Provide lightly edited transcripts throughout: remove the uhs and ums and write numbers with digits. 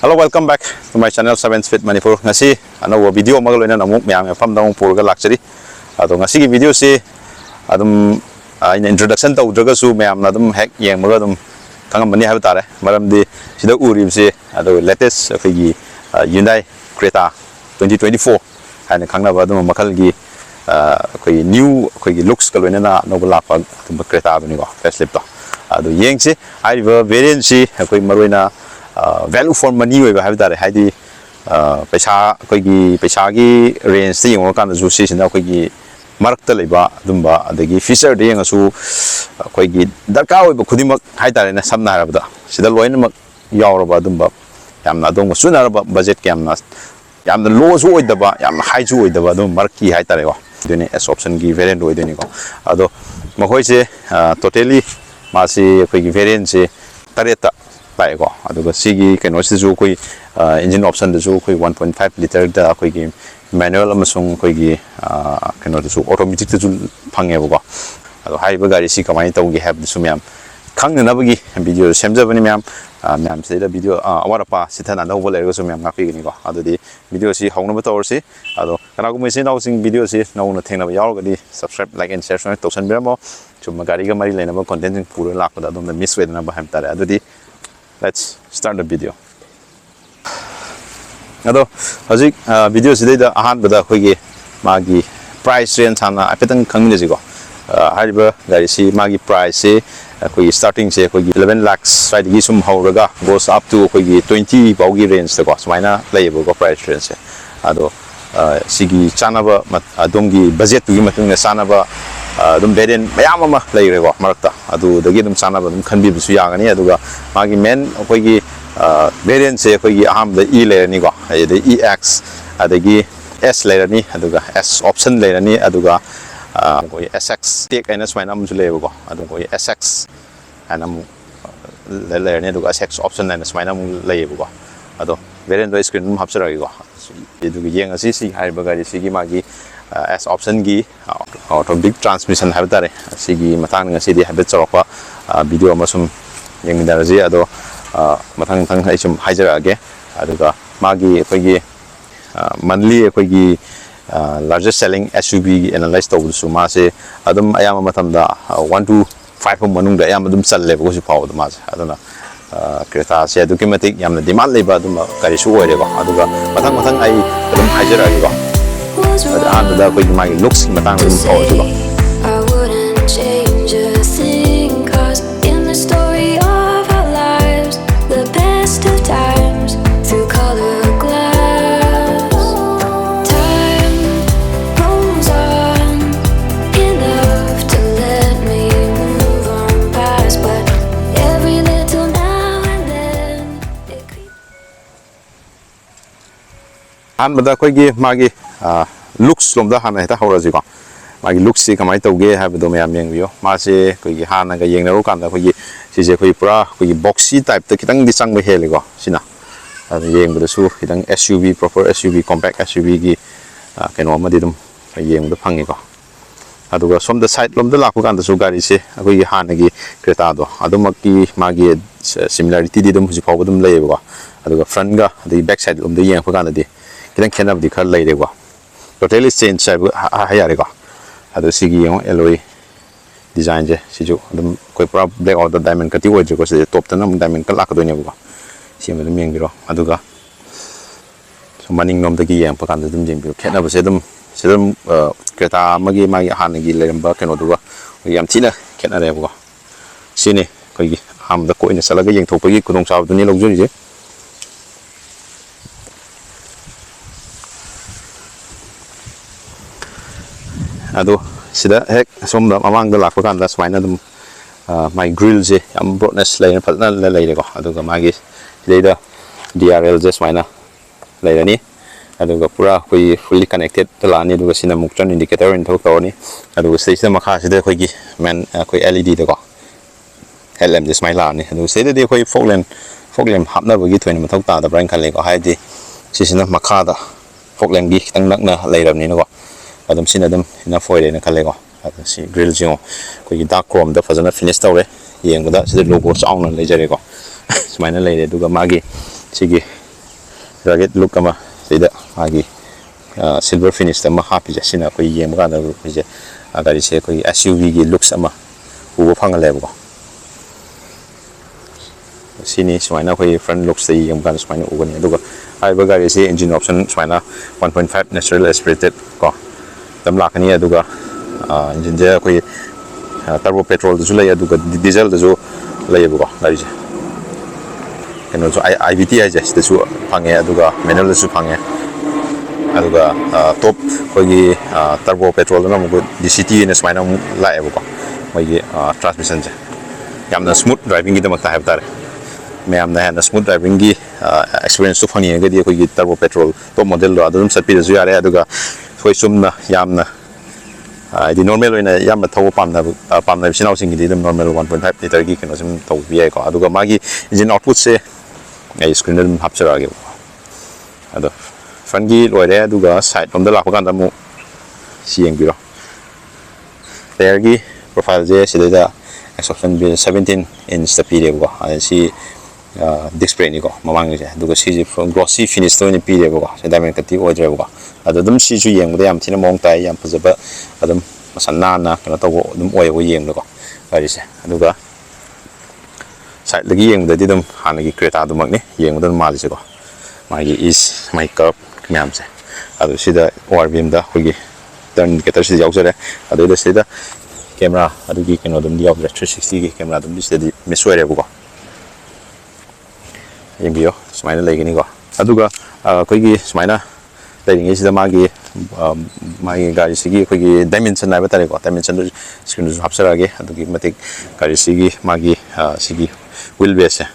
Hello, welcome back to my channel 7 Fit Manipur. Ngasi ano video magal ina namuk myam fam dang purga lakchari. Ado ngasi ki video si adum in introduction to draga su myam na dum hack yang maga dum kangam bani habi tare. Maram di sida urib si ado latest figi Hyundai Creta 2024 and kangna ba dum makal gi koi new koi looks kal ina na no bla pa dum Creta bani ko facelift to. Ado yeng si ai variant si koi maroina value for money we have that haidi paisa koi paisa gi range the yong kan ju si na koi gi mark ta leba dumba adagi feature de ngasu koi gi darka we khudimak haidare na samna harabda sida loina mak yauraba dumba yamna dong suna ba budget kamna yamna low su oidaba yamna high su oidaba dum mark ki haidare wa dune as option gi variant oideni ko ado makoi se totally masi koi gi variant se tareta Go. Aduga sigi kano sizu koi engine option da zu koi 1.5 liter da koi gi manual amasung koi gi kano da zu automatic da zu phange bo ado hai ba gari si kamai tawgi have su myam khang na bagi video semjabane myam myam se da video awara pa sithana no bol ergo su myam ngakpigani ko ado di video si hawna ba tawr si ado kana ko mesi now sing video si no na thengna ba yaw gadi subscribe like and share so to san biramo chuma gari ga mari lena ba content pura lak da dum miss we na ba ham tare ado di let's start the video. Ado hazik video sidai da ahan bada khoigi magi price range hana apetang khangmine jigo hariba gari si magi price se khoigi starting se khoigi 11 lakhs right gi sum hauraga goes up to khoigi 20 baugi range da ko smaina laibo go price range se ado sigi chanaba adongi budget gi matung na sanaba dum variant mayam ama laire ko marakta adu dagi dum sanaba dum khanbi bisu yagani aduga magi men khoigi variant se khoigi aham da e layer ni ko de ex adagi s layer ni aduga s option layer ni aduga koi sx take and smaina am jule ko adu koi sx anam layer ni aduga sx option and smaina am layer ko ado variant do screen dum hapsara ko aduga yeng asi si hai bagari sigi magi as option gi automatic transmission have tare sigi matang ngasi di habit chorokpa video amasum yengdaraji ado matang thang hai sum haijara age aduga magi khoigi monthly khoigi largest selling SUV analyze to su ma se adum ayama matamda 1 to 5 manung da ayama dum challe ko su paw ma se aduna Creta se documentic yamna demand leba dum kari su oire ko aduga matang ai dum haijara age ko ada koi mai looks matang dum paw su ko I wouldn't change a thing, 'cause in the story of our lives, the best of times through color glass. Time rolls on enough to let me move on past, but every little now and then it creeps. An bada koi gi magi looks lomda hana heta hawraji ko magi looks si kamai tawge ha bedo mayam yengbiyo ma se koi gi hana ga yengna ro kan da koi gi si je koi pura koi boxy type ta kitang di chang ba hele ko sina yeng bu su kitang SUV proper SUV compact SUV gi keno ma di dum yeng bu phangi ko aduga som the side lom da la ko kan da su gari se koi gi hana gi Creta do adumaki magi similarity di dum ji phaw dum lei ko aduga front ga the back side lom da yeng ko kan da di kitang khenab di khar lei de ko totally change hayare ko ado sigi yung alloy design je siju dum koi pra black order diamond kati wo je ko se top tan diamond ka lak do ne ko si ma dum yeng biro aduga so maning nom da gi yang pa kan dum jeng biro khena ba se dum Creta magi han gi le ba keno duga yam thina khena re ko sini koi gi ham da ko ina sala ga yeng thok pa gi kudong chaw du ni log jori je ado sida hek som da amang da lakpa kan da swaina dum my grill je am brightness lain phalna la lai ko ado ga magi leida DRL je swaina lai ni ado ga pura koi fully connected tala ni do sina muktan indicator in thok to ni ado station makha sida koi gi man koi LED da ko headlamp je smaila ni ado sida de koi fog lamp hapna bagi thoin ma thok ta da brand khale ko haidi sisina makha da fog lamp gi tang nakna lai ram ni ko adum sin adum ina foile na khale ko si grill jing ko gi dark chrome da fazana finish tawre yeng da si logo chaung na lejare ko smaina leire duga magi sigi rugged look ama sida magi silver finish ama happy jasina koi yem ga da je agari se koi SUV gi looks ama ubo phangale bo sini smaina koi front looks sei yem ga smaina ugani aduga ai ba gari se engine option smaina 1.5 natural aspirated ko tam lakani aduga engine je koi turbo petrol da lay aduga diesel da lay bo gari je keno so IVT ai just da su phange aduga manual da su phange aduga top koi turbo petrol na mo DCT ne smaina lae bo moi transmission je yamna smooth driving gi da makta have tare ma'am ना smooth driving की experience तो fungi है कि turbo petrol तो model लो अदुम सपीदसु यारे अदुगा सोई सुमना यामना आदि normal होइना याम थौ पामना बिसिनाव सिंग दि नॉर्मल 1.5 लीटर की कनो सिम थौ बियाय को अदुगा मागी इंजन आउटपुट से ए स्क्रीन दम हापचरागे अदो फ्रंट की लोइरे अदुगा साइड रोम द लाखो कांदा मु सियंग बिरो टायर की प्रोफाइल जे सिदा एक्सप्शन 17 इंच द पीरे को सी disc brake ni ko mamang je duga si glossy finish to ni pire bo se da men kati order bo adum si ju yeng da yam thina mong tai yam phajaba adum masanna na kana to dum oi bo yeng ko ari se aduga side lagi yeng da didum hanagi Creta dum ni yeng da mali se ko magi is my curve nyam se adu sida ORBM da hogi turn indicator si yaw jare adu da sida camera adu gi keno dum di of 360 gi camera dum dis di misware bo yembio smaina legini ko aduga koi gi smaina legingi sida magi gari sigi koi gi dimension na batare ko dimension screen ju hapsara ge adugi matik gari sigi magi sigi wheelbase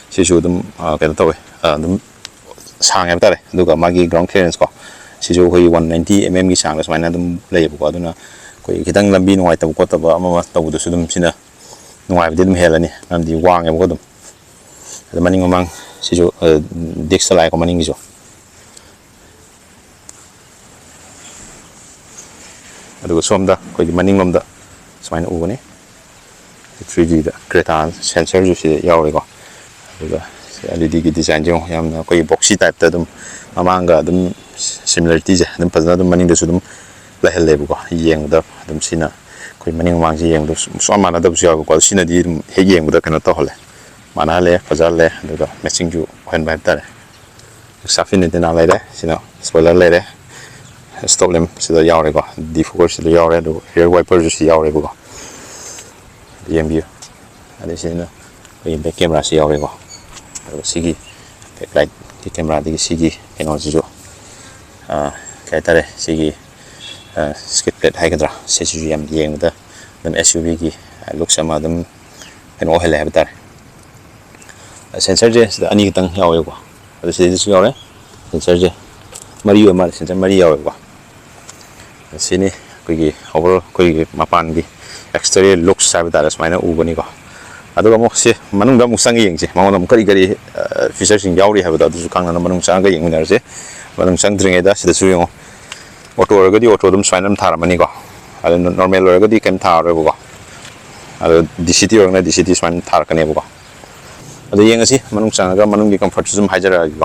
si ju dum kana tawe dum sang ya batare aduga magi ground clearance ko si ju koi 190 mm gi sang smaina dum lei ko aduna koi kitang lambi nuai taw ko taw ama taw du sudum sina nuai dum helani namdi wang ya ko dum maning mamang si jo dix salai ko maning jo aduga somda ko maning lomda smaina ugani 3D da Creta sensor jo si yaure ko aduga LED gi design jo yamna ko boxy type ta dum amanga dum similarity je dum pazna dum maning da su dum la helle bu ko yeng da dum sina ko maning mang ji yeng do so mana da bu ko sina di he yeng da kana to hole mana le fazal le aduga matching ju hen ba tare safin de na le sino spoiler le stop lamp sida yaure ko defocus sida yaure do rear wiper ju si yaure ko DMB ade sino ko back camera si yaure ko sigi backlight di camera di sigi keno ju kai tare sigi skid plate hai kadra se ju yam yeng da dum SUV ki look sama dum keno hele ha tare sensor je ani kitang yawe ko adu se disu yawe sensor je mari yo mar sensor mari yawe ko sini ko gi overall ko gi mapan gi exterior looks sa bata smaina u bani ko adu mo se manung da musang yeng je ma ngam kari kari feature sing yauri ha bata du kang na manung sang ga yeng nar je manung sang dring da se disu yo auto ga di auto dum smaina thar mani ko adu normal ga di kem thar ro ko adu DCT or na DCT smaina thar ka ne ko adu yeng asi manung sangaga manung gi comfort zum hajara gi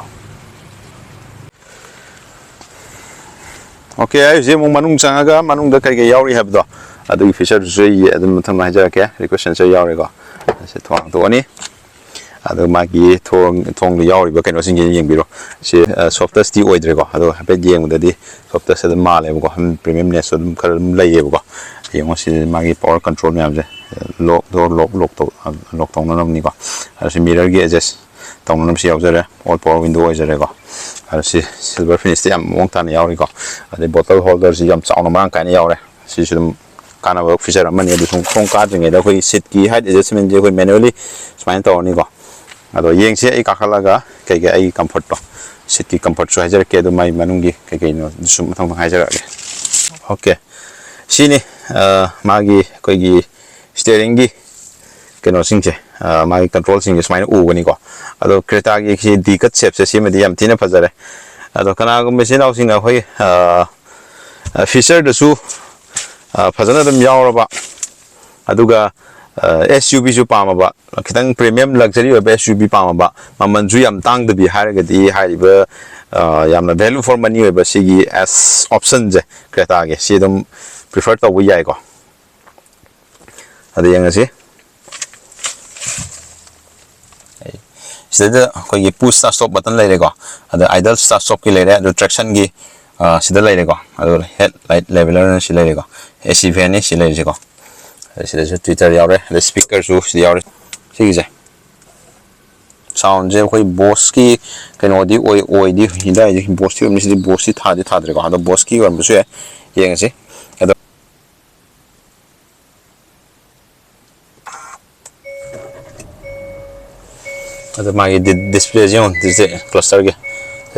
okay ai je mong manung sangaga manung da kai ge yauri have do adu feature je adu matham hajara ke request sensor yauri go se thong to ani adu magi thong yauri ba keno sing yeng biro se softest di oidre go adu be yeng da di softest da male go premium ne so kar lai ye go yeng si magi power control ne amje lock door lock tong nam ni ko asi mirror gi adjust tong nam si yaujare all power window ajare ko asi silver finish yam mong tan yauri ko ade bottle holder si yam chaung nam kan yaure si sum kana work feature man ye du khong ka jing da khoi seat ki height adjustment je khoi manually smain to ni ko ado yeng si ai ka khala ga kai ga ai comfort to seat ki comfort so hajar ke do mai manung gi kai no sum thong hajar ge okay sini magi koi gi steering gi keno singche magi control sing is mine u gani ko ado Creta gi ki dikat shape se sim di yam tina phajare ado kana gum machine au sing a hoi feature da su phajana dum yaw ba aduga SUV ju pa ma ba kitang premium luxury ba SUV pa ma ba maman ju yam tang da bi har ga di hai ba yamna value for money oiba sigi as option je Creta ge si dum prefer to wi yai ko adu yang si sida ko gi push stop button lai re ko adu idle stop ki lai re adu traction gi sida lai re ko adu headlight leveler si lai re ko AC fan ni si lai re ko sida ju Twitter yaw re the speaker ju si yaw re sigi je sound je koi boss ki kano di oi di hinda je boss ti mi si boss ti tha de ko adu boss ki wan bu se yang si adu magi display je on display cluster ge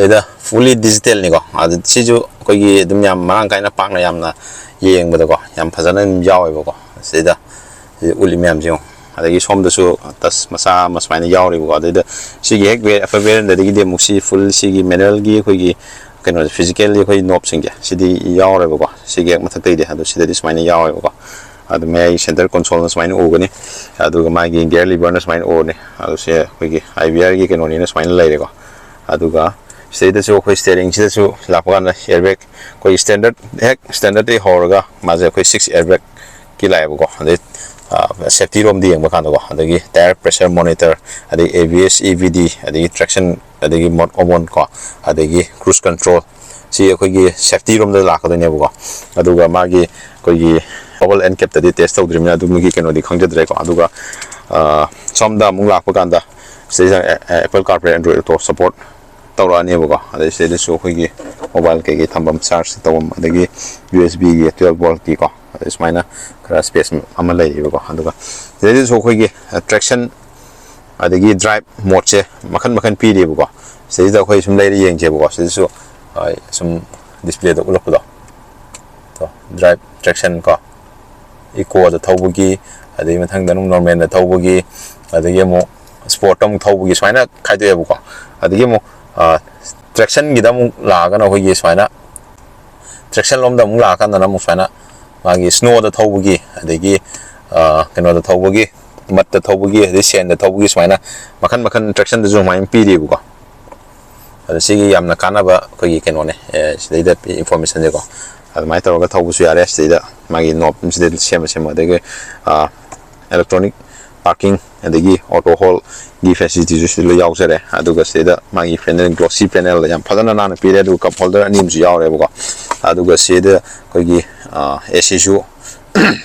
ida fully digital ni ko adu si ju ko gi dum yam marang kaina pak na yam na yeng ba ko yam phajana yaw ba ko sida uli myam je adagi som da su tas masa masmaina yaw ri ko adu si gi hek we fa we da gi de muksi full si gi manual gi ko gi kano physically ko knob sing ge si di yaw ri ko si gi mathak dei de adu si da smaina yaw ri ko adu mai center console na smaina o gani adu ga mai gi gear lever na smaina o ne adu se ko gi IBR gi kano ni na smaina lai re ko adu ga sida su ko steering sida su la pa na airbag ko standard de horga ma je ko 6 airbag ki lai ko ade safety room di yang ba kan ko adagi tire pressure monitor adagi ABS EVD adagi traction adagi mode on ko adagi cruise control si ko gi safety room da la ko ne ko aduga ma gi ko gi bubble and cap da test tawdri mi adu gi keno di khang jadre ko aduga somda mung la ko kan da sida Apple CarPlay Android Auto support tawra ne ko adai sida su ko gi mobile ke gi thambam charge tawam adagi USB gi 12 volt ki ko is mina kara space amalai ko aduga sida su ko gi traction adagi drive mode che makhan pi de ko sida ko sum lai yeng je ko sida su sum display da ulok do to drive traction ko eco da thawbugi adai mathang da normal da thawbugi adagi mo sport tam thawbugi swaina khaide ko adagi mo traction gi da mu la ga na ko gi swaina traction lom da mu la kan da mu swaina magi snow da thawbugi adagi kano da thawbugi mat da thawbugi adai sen da thawbugi swaina makhan traction da zo mai pi de ko adu sigi yamna kana ba ko gi kano ne sida information de ko adu mai tawga thawbu su yare sida magi knob sida sema adagi electronic parking adagi auto hold gi facility ju sida yaw sare aduga sida magi panel glossy panel yam phadana na pi re du cup holder anim ju yaw re ko aduga sida ko gi AC ju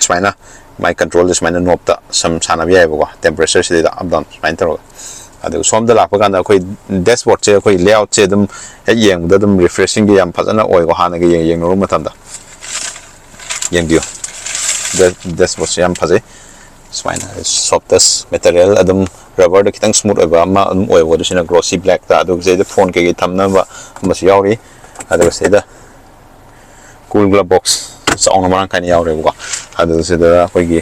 smaina my control this smaina knob ta sam sana bi ai ko temperature sida up down smaina taro adu som da la pa kan da koi dashboard che koi layout che dum yeng da dum refreshing gi yam phadana oi ko hana gi yeng no ma tam da yeng dio dashboard yam phaje smaina softest material adum rubber da kitang smooth oi ma oi wo da sina glossy black da adu je da phone ke gi thamna ba ma si yauri adu se da cool glove box song marang kan yaw re ko adu se da koi gi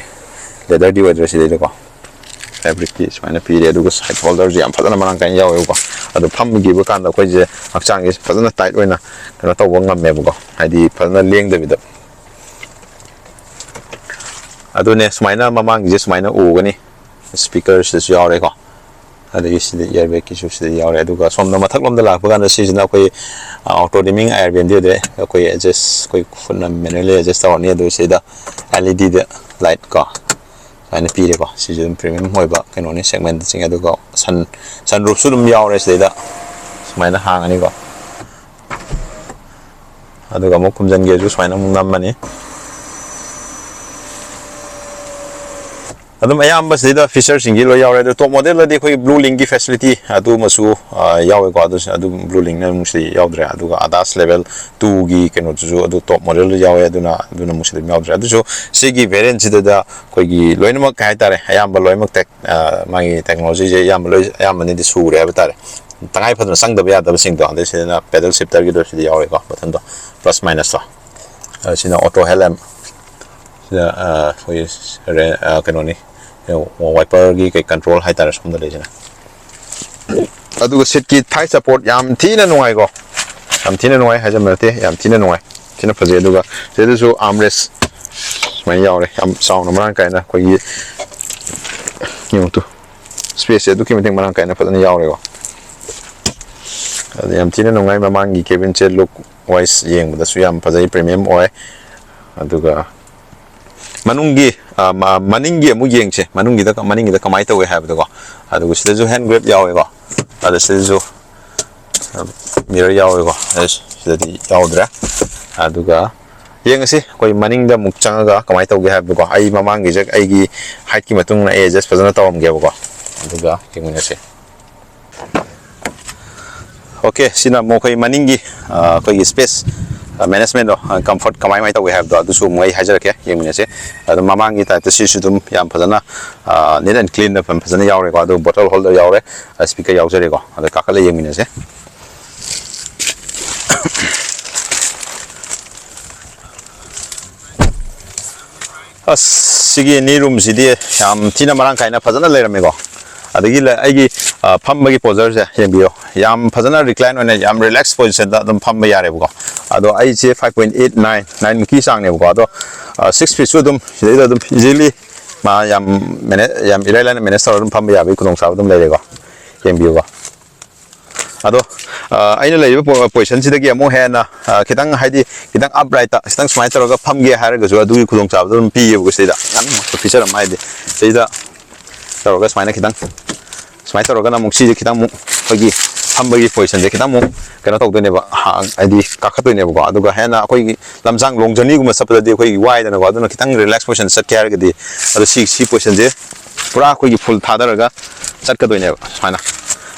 leather divider se de ko fabric ki smaina pi re adu side holder ji am phadana marang kan yaw ko adu pham gi ba kan da koi je hakchang gi phadana tight oina kana taw ngam me ko hadi phadana leng da bida adu ne smaina mamang ji smaina u gani speakers se yaw re ko adu is the airbag ki se yaw re adu ga som da mathak lom da la ba kan se jina koi auto dimming airbag de koi adjust koi phun manually adjust taw ne adu se da LED de light ko ana pi re ko si jum premium hoi ba kano ni segment sing adu ko sunroof su dum yaw re se da smaina hang ani ko adu ga mo kumjan ge ju smaina mung nam mani adum ayam ba sida feature singi lo yaw re top model la de koi blue link gi facility adu masu yaw ko adu blue link na musi yaw dre adu ga adas level 2 gi keno ju adu top model yaw ya aduna musi yaw dre adu so sigi variant sida da koi gi loina ma kai tare ayam ba loina tek mai technology je ayam ni de su re ba tare tangai phadna sang da ya da sing do ade sina pedal shifter gi do sida yaw re ko pathan do plus minus to sina auto helm sida koi keno ni wiper gi kai control hai tar som da le jana adu sit ki thai support yam thina nuai go yam thina nuai ha jam te yam thina nuai thina phaje adu ga se du armrest mai yaw re yam sound marang kai na ko yi nyu tu space adu ki meteng marang kai na phadan yaw re go yam thina nungai mamangi cabin che look wise yeng da su yam phajai premium oi aduga manungi maningi amu yeng che manungi da kamai tawe ha ba ko aduga sida ju hand grip yawe ko ada sida ju mirror yawe ko sida di yaudra aduga yeng ase koi maning da muk changa kamai tawe ha ba ko ai mamangi jak ai gi height ki matung na adjust phajana tawam ge ba ko aduga yeng ase okay sina mo koi maningi koi space management do comfort kamai mai we have do su mai hajar ke yemine se adu mamangi ta si su dum yam phajana neat and clean da phajana yaure ko adu bottle holder yaure speaker yaujare ko adu kakale yemine se sigi ni room sidi yam thina marang kaina phajana leirame ko adagi la aigi phambagi posture se yembiyo yam phajana recline one yam relax position da dum phamba yare ko ado ai che 5.89 ki sang ne ko ado 6 feet su dum sidai dum easily ma yam irailan minister dum phamba yabe kudong sa dum leire ko yembiyo ko ado aina leiba position sidagi amo hena kitang haidi kitang upright ta kitang smile toroga phamge haraga ju adu kudong sa dum pi ko sida ngan feature am haidi sida toroga smile kitang smile toroga na muk si kitang muk pagi phambagi position de kitang muk kana tok done ba id kakhat done ba aduga hena koi lamjang long journey guma sapda de koi wide na ko aduna kitang relax position sat kya ga de adu si position de pura koi full thadaraga sat ka done ba sana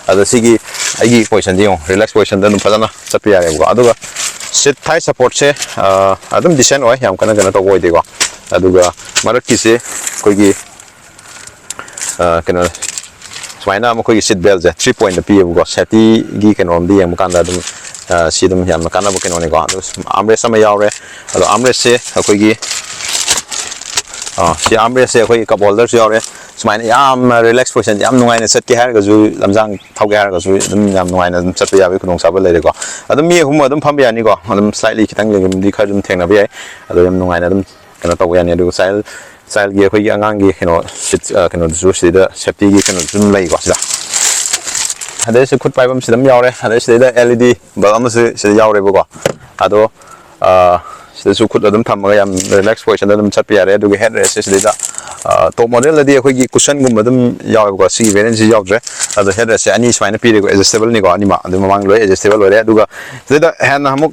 adu sigi agi position de relax position de phajana sat ya ga aduga sit thigh support se adum descent oi yam kana to oi de ko aduga marak ki se koi gi kana swaina mo koi seat belt je 3 point pi go safety gi kanom di yam kan da dum si dum yam kan ba kanon ko armrest sama yaure ado armrest se koi gi si armrest se koi cup holder se yaure swaina yam relax position yam nungai na set ki har ga ju lamjang thau ga har ga ju dum yam nungai na dum set ya be kunong sa ba le ko ado mi hum adum pham ya ni ko adum slightly kitang le di kha dum theng na be ado yam nungai na dum kana to ya ni ado style gi khoi angang gi kino su sida safety gi kino zum lai ko sida ade se khut pai bam sidam yaure ade sida LED bulb am se yaure bo ko ado sida su khut adum tham ga yam relax position adum chat pi yare adu gi head rest sida top model adi khoi gi cushion gum adum yaure ko si variant ji yaure ado head rest ani swaina pi ko adjustable ni ko ani ma adu mamang loi adjustable loi adu ga sida hand hamuk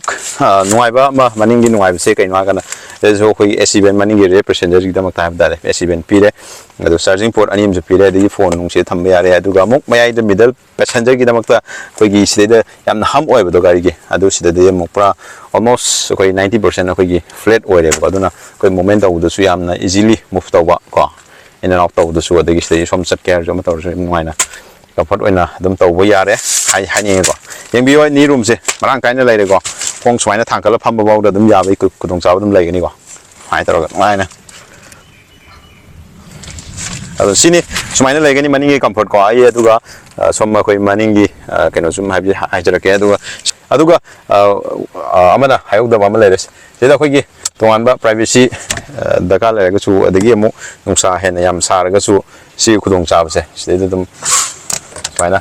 nuai ba ma maning gi nuai se kai na kana so koi asibu maning gi representative gi damak ta da asibu pire adu charging port anim je pire di phone nung se tham yare adu ga muk mayai the middle passenger gi damak ta koi gi sida yam ham oi ba do gari gi adu sida de muk pra almost koi 90% koi gi flat oi re ba aduna koi moment au da su yam na easily move to ba ko in and out to da su da gi sida som sat care jo ma to nuai na comfort oina dum to bo yare hai ni ko yeng bi oi ni room se marang kai na lai re ko khong swai na thang kala pham ba ba da dum ya bai kudong cha dum lai ni ko hai taro ngai na ado sini swai na lai ni maning gi comfort ko ai aduga som ma koi maning gi keno sum hai jara ke aduga amana hayok da ma lai res sida khoi gi tongan ba privacy daka lai ga chu adagi amu nungsa hen yam sar ga chu si kudong cha ba se sida dum na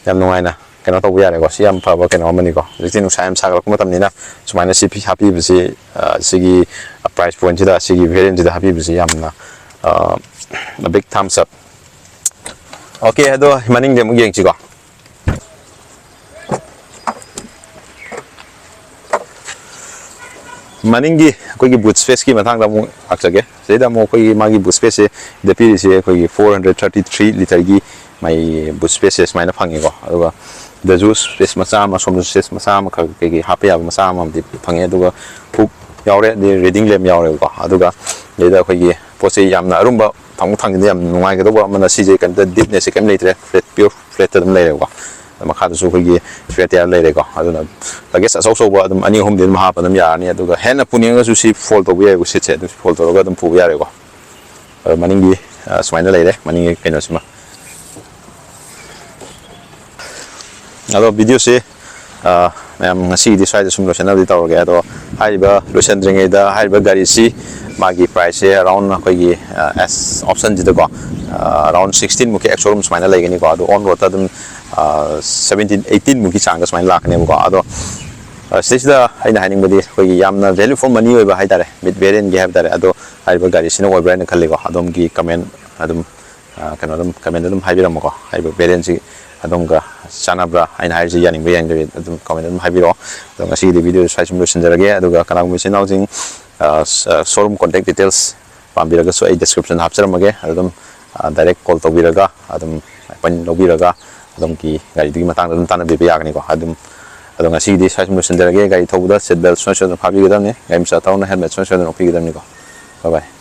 yam nungai na kena to ya ko siam pa ba kena mani ko ritin usam sa ko matam ni na sumaina si happy bisi sigi price point da sigi variant da happy bisi yam na a big thumbs up okay ado maning de mu yeng chi ko maningi koi gi boot space ki mathang da mu akchage seida mo koi magi boot space de pi se koi 433 liter gi mai boot space mai na phangi ko aduga the juice space macha ma som space macha ma ke happy ab macha ma di phangi aduga phuk yaure di reading lem yaure ko aduga leda koi gi pose yamna arumba thang yam nungai ga do ba mana cj kan the deepness kem leitre flat pure flat dum leire ko makha su koi gi flat ya leire ko aduna lage sa so ba dum ani hom din ma ha pa dum ya ni aduga hena puninga su si fold to ye ko sit se du fold to ga dum pu ya re ko maningi swaina leire maningi keno sima ado video se ma'am ngasi di side sum lotion di taw ga do haiba lotion dringe da haiba gari si magi price around koi gi s option ji da ko around 16 muke showroom smaina lai gani ko do on road dum 17-18 मुकी चांग सुमाइन लाखनेबको अदो सिदा आइना हाइनिंगबदी अखोई यामना value for money ओइबा हाइतारे mid variant गे हाइतारे अदो हाइबा गाड़ी सिनो ओइब्रा ने खल्लेको अदोम की कमेंट अदुम कनो अदुम कमेंट अदुम हाइबिरमको हाइबा वेरिएंट सि अदुम का चानाब्रा आइना हाइजि यानिंग यानिंग अदुम कमेंट अदुम हाइबिरो अदो ngasi di video साइसम लोसनजरगे अदुगा कनागु मिसिनाव जिंग शोरूम कॉन्टैक्ट डिटेल्स पाम्बिरगा सो आई डिस्क्रिप्शन हापचरमगे अदुम डायरेक्ट कॉल तौबिरगा अदुम अपन लौबिरगा अदुम की गाड़ी दी मतंग अदुम ताना बेबे यागनिको अदुम अदो ngasi di साइसम लोसनजरगे गाड़ी थौबदा सीट बेल्ट सोन सोन फाबिगदमने गाइम सा ताउन हेलमेट सोन सोन ओपिगदमनिको बाय बाय